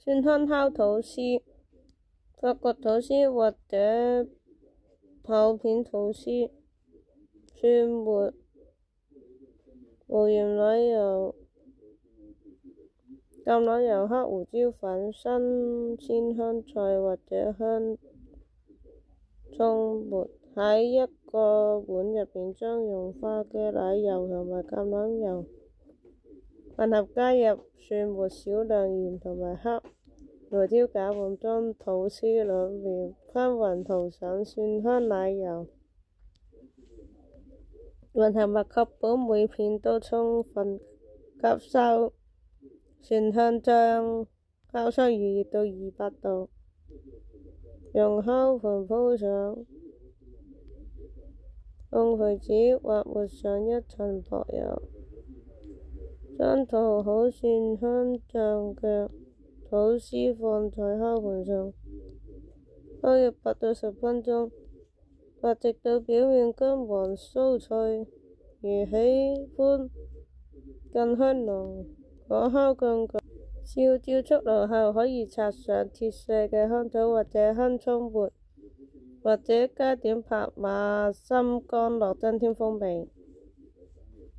蒜香烤吐司、法國吐司或者厚片吐司、蒜末、無鹽奶油、橄欖油、黑胡椒粉、新鮮香菜或者香葱末。喺一個碗入邊，將溶化嘅奶油同埋橄欖油混合，加入蒜末、少量鹽同埋黑胡椒攪拌，將吐司兩面均勻塗上蒜香奶油，混合物，確保每片都充分吸收蒜香，將烤箱預熱到200度，用烤盤鋪上，用筷子或抹上一層薄油，將塗好蒜香醬嘅吐司放在烤盤上，烤約8到10分鐘，或直到表面金黃酥脆。如喜歡更香濃，火烤更久，燒焦出爐後，可以擦上切碎嘅香草或者香葱末，或者加點帕瑪森乾酪增添風味。